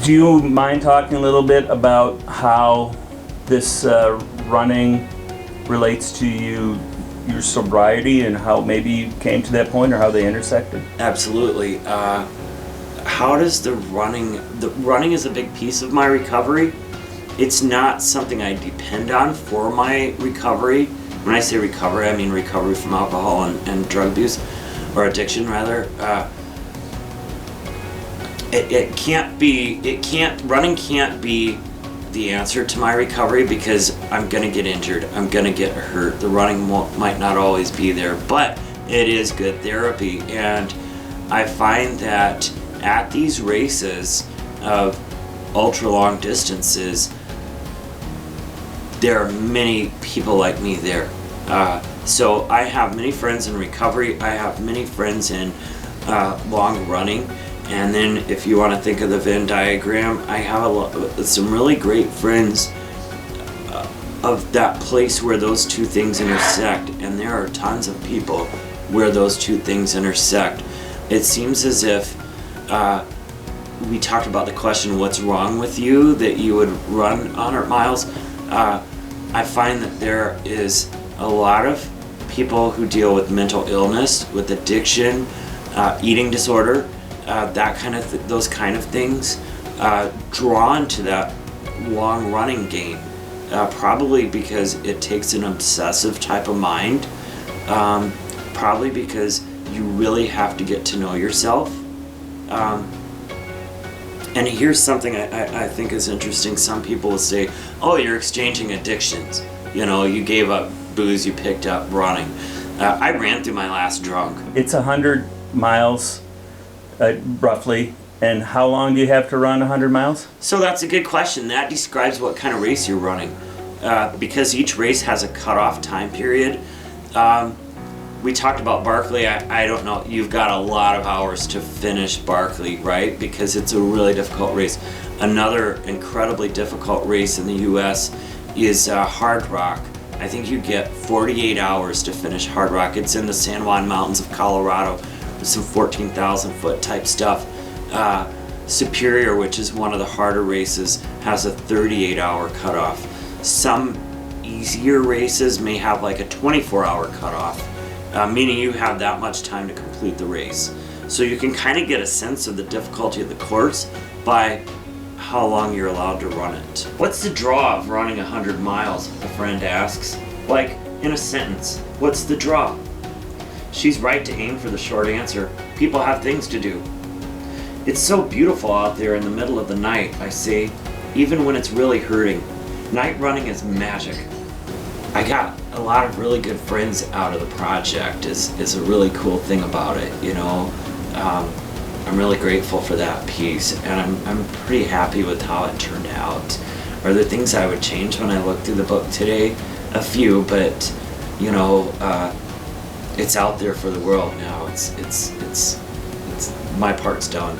Do you mind talking a little bit about how this running relates to your sobriety and how maybe you came to that point or how they intersected? Absolutely. How does the running is a big piece of my recovery. It's not something I depend on for my recovery. When I say recovery, I mean recovery from alcohol and drug abuse, or addiction rather. Running can't be the answer to my recovery because I'm gonna get injured, I'm gonna get hurt. The running might not always be there, but it is good therapy. And I find that at these races of ultra long distances, there are many people like me there. So I have many friends in recovery, I have many friends in long running. And then if you want to think of the Venn diagram, I have some really great friends of that place where those two things intersect. And there are tons of people where those two things intersect. It seems as if we talked about the question, what's wrong with you that you would run 100 miles? I find that there is a lot of people who deal with mental illness, with addiction, eating disorder, those kind of things, drawn to that long running game, probably because it takes an obsessive type of mind, probably because you really have to get to know yourself. And here's something I think is interesting. Some people will say, oh, you're exchanging addictions. You know, you gave up booze, you picked up running. I ran through my last drunk. It's 100 miles roughly, and how long do you have to run 100 miles? So that's a good question. That describes what kind of race you're running, because each race has a cutoff time period. We talked about Barkley. I don't know, you've got a lot of hours to finish Barkley, right? Because it's a really difficult race. Another incredibly difficult race in the US is Hard Rock. I think you get 48 hours to finish Hard Rock. It's in the San Juan Mountains of Colorado with some 14,000 foot type stuff. Superior, which is one of the harder races, has a 38-hour cutoff. Some easier races may have like a 24-hour cutoff, meaning you have that much time to complete the race. So you can kind of get a sense of the difficulty of the course by how long you're allowed to run it. What's the draw of running 100 miles, a friend asks. Like, in a sentence, what's the draw? She's right to aim for the short answer. People have things to do. It's so beautiful out there in the middle of the night, I say, even when it's really hurting. Night running is magic. I got a lot of really good friends out of the project is a really cool thing about it, you know. I'm really grateful for that piece, and I'm pretty happy with how it turned out. Are there things I would change when I look through the book today? A few, but you know, it's out there for the world now. It's my part's done.